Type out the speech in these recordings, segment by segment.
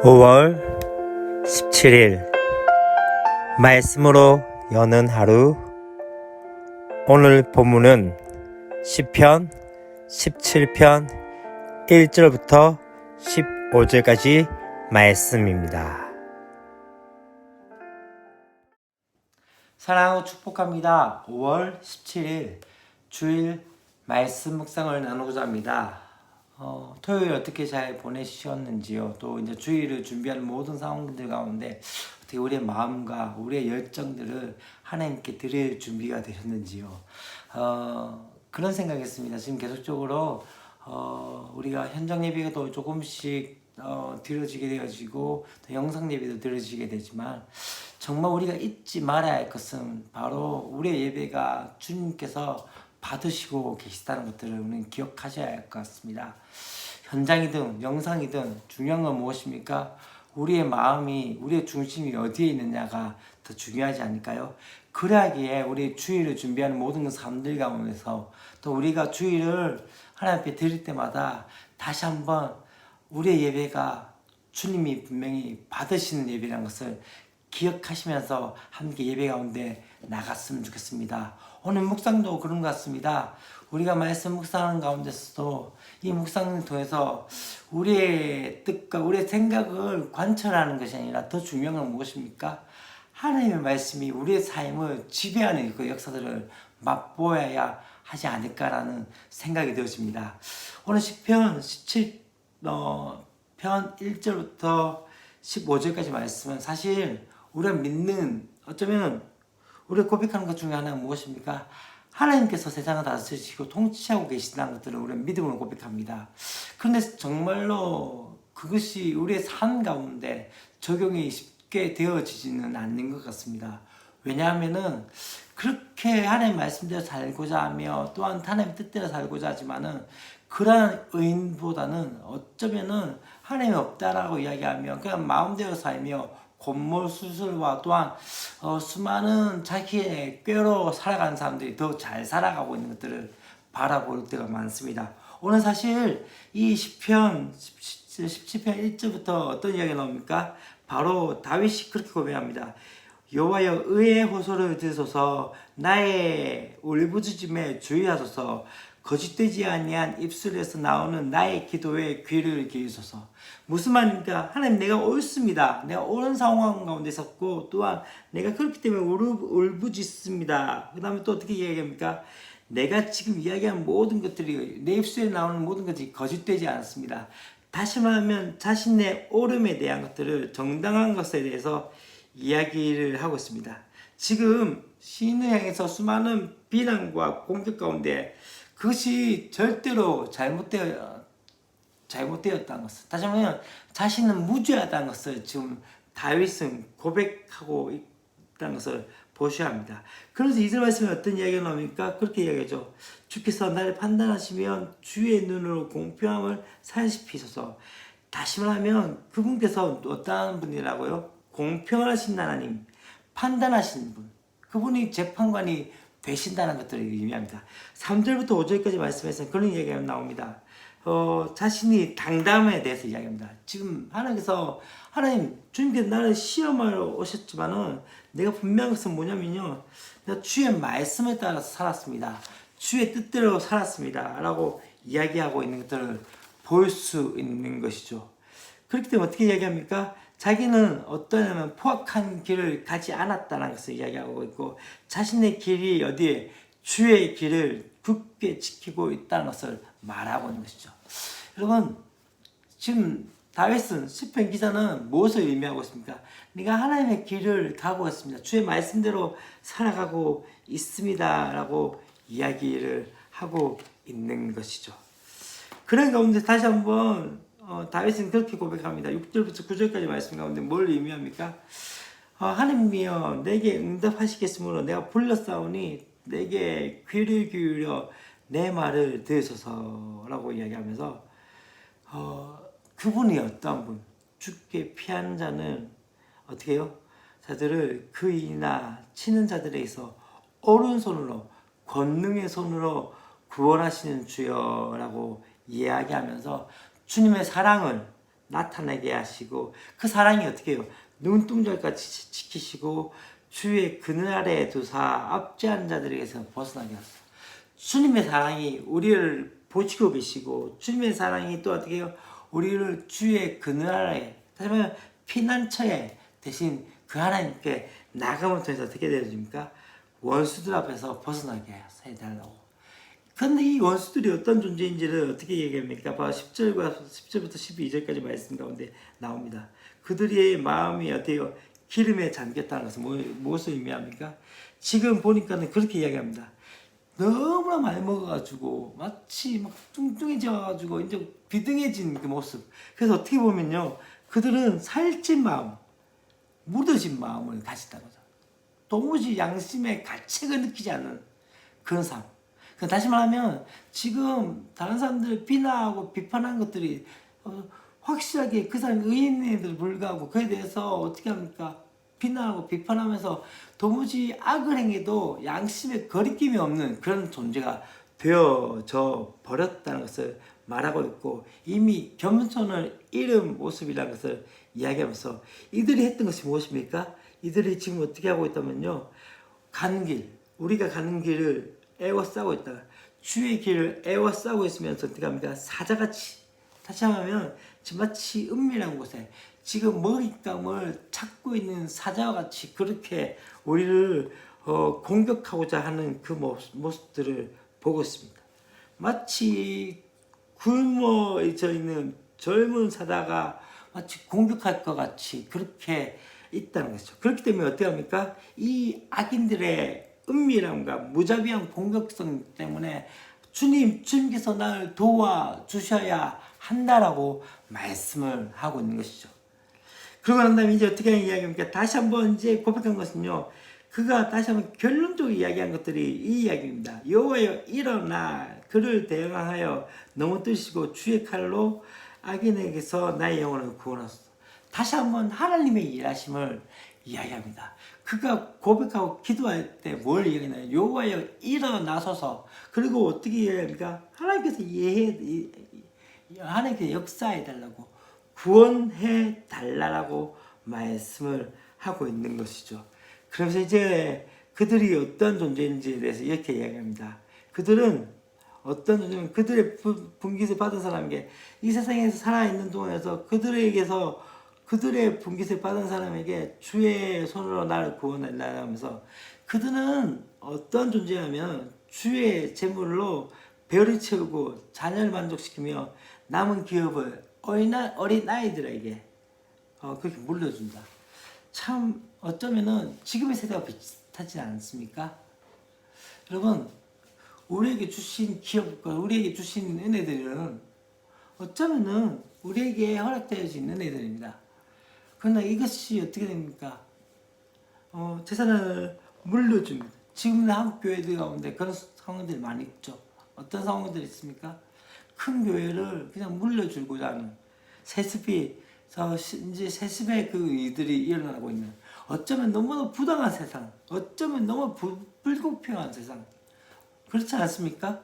5월 17일 말씀으로 여는 하루. 오늘 본문은 시편 17편 1절부터 15절까지 말씀입니다. 사랑하고 축복합니다. 5월 17일 주일 말씀 묵상을 나누고자 합니다. 토요일 어떻게 잘 보내셨는지요? 또 이제 주일을 준비하는 모든 상황들 가운데 어떻게 우리의 마음과 우리의 열정들을 하나님께 드릴 준비가 되셨는지요? 그런 생각했습니다. 지금 계속적으로 우리가 현장 예배가 또 조금씩 드려지게 되어지고 또 영상 예배도 드려지게 되지만 정말 우리가 잊지 말아야 할 것은 바로 우리의 예배가 주님께서 받으시고 계시다는 것들을 우리는 기억하셔야 할 것 같습니다. 현장이든 영상이든 중요한 건 무엇입니까? 우리의 마음이, 우리의 중심이 어디에 있느냐가 더 중요하지 않을까요? 그러하기에 우리 주일을 준비하는 모든 사람들 가운데서 또 우리가 주일을 하나님 앞에 드릴 때마다 다시 한번 우리의 예배가 주님이 분명히 받으시는 예배라는 것을 기억하시면서 함께 예배 가운데 나갔으면 좋겠습니다. 오늘 묵상도 그런 것 같습니다. 우리가 말씀 묵상하는 가운데서도 이 묵상을 통해서 우리의 뜻과 우리의 생각을 관철하는 것이 아니라 더 중요한 건 무엇입니까? 하나님의 말씀이 우리의 삶을 지배하는 그 역사들을 맛보아야 하지 않을까라는 생각이 되어집니다. 오늘 시편 17편 1절부터 15절까지 말씀은 사실 우리가 믿는, 어쩌면 우리가 고백하는 것 중에 하나는 무엇입니까? 하나님께서 세상을 다스리시고 통치하고 계신다는 것들을 우리는 믿음으로 고백합니다. 그런데 정말로 그것이 우리의 삶 가운데 적용이 쉽게 되어지지는 않는 것 같습니다. 왜냐하면은 그렇게 하나님 말씀대로 살고자 하며 또한 하나님 뜻대로 살고자 하지만은 그러한 의인보다는 어쩌면은 하나님이 없다라고 이야기하며 그냥 마음대로 살며 곤몰 수술과 또한 수많은 자기의 꾀로 살아가는 사람들이 더 잘 살아가고 있는 것들을 바라볼 때가 많습니다. 오늘 사실 이 시편 17편 1절부터 어떤 이야기가 나옵니까? 바로 다윗이 그렇게 고백합니다. 여호와여 의의 호소를 들으소서, 나의 울부짖음에 주의하소서, 거짓되지 아니한 입술에서 나오는 나의 기도에 귀를 기울이소서. 무슨 말입니까? 하나님, 내가 옳습니다. 내가 옳은 상황 가운데 있었고 또한 내가 그렇기 때문에 울부짖습니다. 그 다음에 또 어떻게 이야기합니까? 내가 지금 이야기한 모든 것들이, 내 입술에 나오는 모든 것들이 거짓되지 않았습니다. 다시 말하면 자신의 옳음에 대한 것들을, 정당한 것에 대해서 이야기를 하고 있습니다. 지금 시인을 향해서 수많은 비난과 공격 가운데 그것이 절대로 잘못되었다는 것을, 다시 말하면 자신은 무죄하다는 것을 지금 다윗은 고백하고 있다는 것을 보셔야 합니다. 그래서 이절 말씀에 어떤 이야기가 나옵니까? 그렇게 이야기하죠. 주께서 나를 판단하시면 주의 눈으로 공평함을 살피소서. 다시 말하면 그분께서 어떠한 분이라고요? 공평하신 하나님, 판단하시는 분, 그분이 재판관이 되신다는 것들을 의미합니다. 3절부터 5절까지 말씀에서 그런 이야기가 나옵니다. 자신이 당담에 대해서 이야기합니다. 지금 하나님께서, 하나님, 주님께서 나를 시험하러 오셨지만은 내가 분명한 것은 뭐냐면요, 내가 주의 말씀에 따라서 살았습니다. 주의 뜻대로 살았습니다. 라고 이야기하고 있는 것들을 볼 수 있는 것이죠. 그렇기 때문에 어떻게 이야기합니까? 자기는 어떠냐면 포악한 길을 가지 않았다는 것을 이야기하고 있고, 자신의 길이 어디에, 주의 길을 굳게 지키고 있다는 것을 말하고 있는 것이죠. 여러분, 지금 다윗은, 시편 기자는 무엇을 의미하고 있습니까? 네가 하나님의 길을 가고 있습니다. 주의 말씀대로 살아가고 있습니다. 라고 이야기를 하고 있는 것이죠. 그런 가운데 다시 한번 다윗은 그렇게 고백합니다. 6절부터 9절까지 말씀 가운데 뭘 의미합니까? 하나님이여 내게 응답하시겠으므로 내가 불렀사오니 내게 귀를 기울여 내 말을 들으소서라고 이야기하면서 그분이 어떠한 분, 죽게 피하는 자는 어떻게 해요? 자들을 그이나 치는 자들에게서 오른손으로, 권능의 손으로 구원하시는 주여라고 이야기하면서 주님의 사랑을 나타나게 하시고 그 사랑이 어떻게 해요? 눈동자까지 지키시고 주의 그늘 아래에 두사 압제한 자들에게서 벗어나게 하소서. 주님의 사랑이 우리를 보시고 계시고 주님의 사랑이 또 어떻게 해요? 우리를 주의 그늘 아래 다시 말하면 피난처에 대신 그 하나님께 나감을 통해서 어떻게 되어집니까? 원수들 앞에서 벗어나게 해달라고. 그런데 이 원수들이 어떤 존재인지를 어떻게 얘기합니까? 바로 10절부터 12절까지 말씀 가운데 나옵니다. 그들의 마음이 어때요? 기름에 잠겼다는 것은 무엇을 의미합니까? 지금 보니까는 그렇게 이야기합니다. 너무나 많이 먹어가지고 마치 막 뚱뚱해져가지고 이제 비등해진 그 모습. 그래서 어떻게 보면요, 그들은 살찐 마음, 무뎌진 마음을 가졌다는 거죠. 도무지 양심의 가책을 느끼지 않는 그런 삶. 다시 말하면 지금 다른 사람들을 비난하고 비판한 것들이 확실하게 그 사람이 의인에도 불구하고 그에 대해서 어떻게 합니까? 비난하고 비판하면서 도무지 악을 행해도 양심에 거리낌이 없는 그런 존재가 되어져 버렸다는 것을 말하고 있고, 이미 겸손을 잃은 모습이라는 것을 이야기하면서 이들이 했던 것이 무엇입니까? 이들이 지금 어떻게 하고 있다면요, 가는 길, 우리가 가는 길을 애워싸고 있다가 주의 길을 애워싸고 있으면서 어떻게 합니까? 사자같이, 다시 말하면 마치 은밀한 곳에 지금 먹잇감을 찾고 있는 사자와 같이 그렇게 우리를 공격하고자 하는 그 모습들을 보고 있습니다. 마치 굶어져 있는 젊은 사자가 마치 공격할 것 같이 그렇게 있다는 것이죠. 그렇기 때문에 어떻게 합니까? 이 악인들의 은밀함과 무자비한 공격성 때문에 주님께서 나를 도와주셔야 한다라고 말씀을 하고 있는 것이죠. 그러고 난 다음에 이제 어떻게 이야기합니까? 다시 한번 이제 고백한 것은요, 그가 다시 한번 결론적으로 이야기한 것들이 이 이야기입니다. 여호와여 일어나 그를 대항하여 넘어뜨리시고 주의 칼로 악인에게서 나의 영혼을 구원하소서. 다시 한번 하나님의 일하심을 이야기합니다. 그가 고백하고 기도할 때 뭘 이야기하나요? 여호와여 일어나소서. 그리고 어떻게 이야기합니까? 하나님께서 역사해 달라고, 구원해 달라고 말씀을 하고 있는 것이죠. 그래서 이제 그들이 어떤 존재인지에 대해서 이렇게 이야기합니다. 그들은 어떤 존재냐면 그들의 분깃을 받은 사람에게, 이 세상에서 살아있는 동안에서 그들의 분깃을 받은 사람에게 주의 손으로 나를 구원하라 하면서, 그들은 어떤 존재냐면 주의 재물로 배를 채우고 자녀를 만족시키며 남은 기업을 어린 아이들에게 그렇게 물려준다. 참 어쩌면은 지금의 세대와 비슷하지 않습니까? 여러분, 우리에게 주신 기업과 우리에게 주신 은혜들은 어쩌면은 우리에게 허락되어진 은혜들입니다. 그러나 이것이 어떻게 됩니까? 재산을 물려줍니다. 지금 한국 교회들 가운데 그런 상황들이 많이 있죠. 어떤 상황들이 있습니까? 큰 교회를 그냥 물려주고자 하는 세습의 그 일들이 일어나고 있는, 어쩌면 너무나 부당한 세상, 어쩌면 너무 불공평한 세상, 그렇지 않습니까?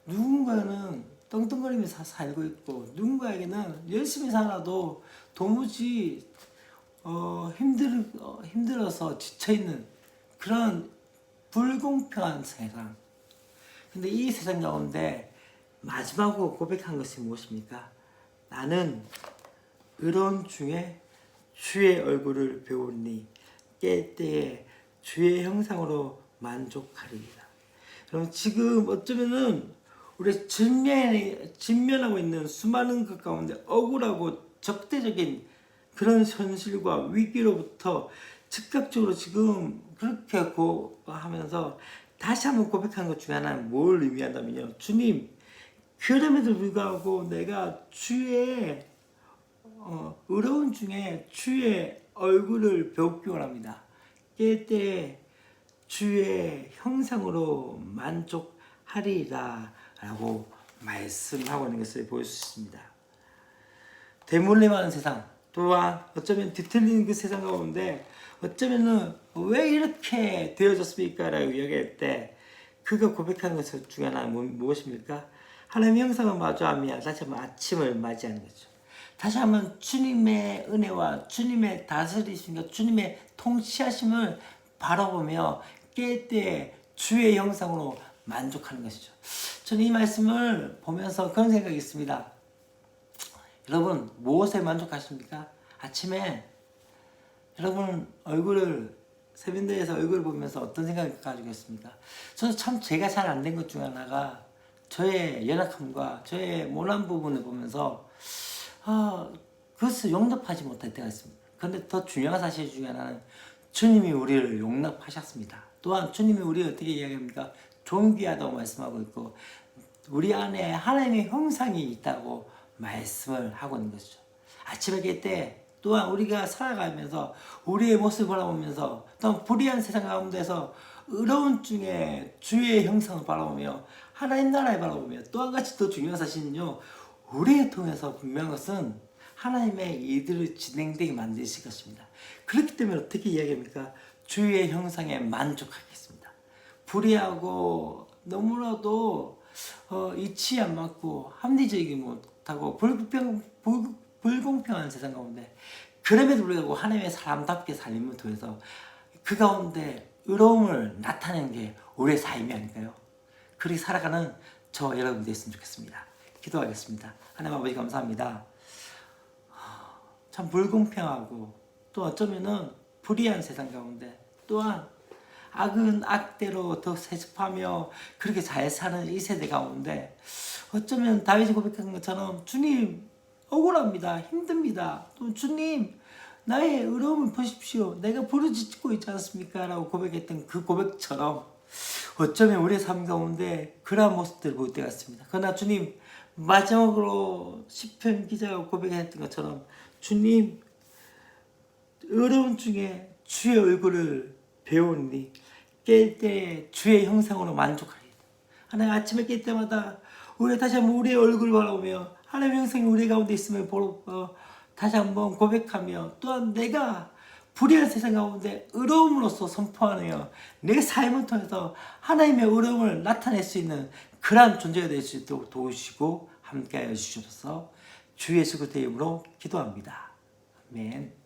누군가는 떵떵거리면서 살고 있고 누군가에게는 열심히 살아도 도무지 힘들어서 지쳐있는 그런 불공평한 세상. 근데 이 세상 가운데 마지막으로 고백한 것이 무엇입니까? 나는 의로운 중에 주의 얼굴을 배우니 깰 때에 주의 형상으로 만족하리이다. 여러분, 지금 어쩌면은 우리 직면하고 있는 수많은 것 가운데 억울하고 적대적인 그런 현실과 위기로부터 즉각적으로 지금 그렇게 하면서 다시 한번 고백한 것 중에 하나는 뭘 의미한다면요, 주님, 그럼에도 불구하고 내가 주의 의로운 중에 주의 얼굴을 배우기 원합니다. 깰 때 주의 형상으로 만족하리라 라고 말씀하고 있는 것을 볼 수 있습니다. 대물림하는 세상, 또한 어쩌면 뒤틀리는 그 세상 가운데 어쩌면은 왜 이렇게 되어졌습니까? 라고 이야기할 때 그가 고백하는 것 중에 하나는 무엇입니까? 하나님의 형상을 마주하며 다시 한번 아침을 맞이하는 거죠. 다시 한번 주님의 은혜와 주님의 다스리심과 주님의 통치하심을 바라보며 깰 때 주의 형상으로 만족하는 것이죠. 저는 이 말씀을 보면서 그런 생각이 있습니다. 여러분 무엇에 만족하십니까? 아침에 여러분 얼굴을 세면대에서 얼굴을 보면서 어떤 생각을 가지고 있습니까? 저는 참 제가 잘 안 된 것 중에 하나가 저의 연약함과 저의 모난 부분을 보면서 그것을 용납하지 못할 때가 있습니다. 그런데 더 중요한 사실 중에 하나는 주님이 우리를 용납하셨습니다. 또한 주님이 우리를 어떻게 이야기합니까? 존귀하다고 말씀하고 있고 우리 안에 하나님의 형상이 있다고 말씀을 하고 있는 것이죠. 아침에 깰 때 또한 우리가 살아가면서 우리의 모습을 바라보면서 또 불의한 세상 가운데서 의로운 중에 주의 형상을 바라보며 하나님 나라를 바라보며 또 한 가지 더 중요한 사실은요, 우리를 통해서 분명한 것은 하나님의 일들을 진행되게 만드실 것입니다. 그렇기 때문에 어떻게 이야기합니까? 주의 형상에 만족하겠습니다. 불의하고 너무나도 이치 안 맞고 합리적이지 못하고 불공평한 세상 가운데 그럼에도 불구하고 하나님의 사람답게 살림을 통해서 그 가운데 의로움을 나타내는 게 우리의 삶이 아닐까요? 그렇게 살아가는 저 여러분 됐으면 좋겠습니다. 기도하겠습니다. 하나님 아버지 감사합니다. 참 불공평하고 또 어쩌면은 불의한 세상 가운데 또한 악은 악대로 더 세습하며 그렇게 잘 사는 이 세대 가운데 어쩌면 다윗이 고백한 것처럼 주님 억울합니다. 힘듭니다. 또 주님 나의 의로움을 보십시오. 내가 부르짖고 있지 않습니까? 라고 고백했던 그 고백처럼 어쩌면 우리의 삶 가운데 그러한 모습들을 볼 때가 있습니다. 그러나 주님 마지막으로 시편 기자가 고백했던 것처럼 주님 의로움 중에 주의 얼굴을 배우니 깰 때 주의 형상으로 만족하리이다. 하나님 아침에 깰 때마다 우리 다시 한번 우리의 얼굴을 바라보며 하나님의 형상이 우리 가운데 있음을 보러 다시 한번 고백하며 또한 내가 불의한 세상 가운데 의로움으로써 선포하며 내 삶을 통해서 하나님의 의로움을 나타낼 수 있는 그러한 존재가 될 수 있도록 도우시고 함께하여 주셔서 주 예수 그리스도의 이름으로 기도합니다. 아멘.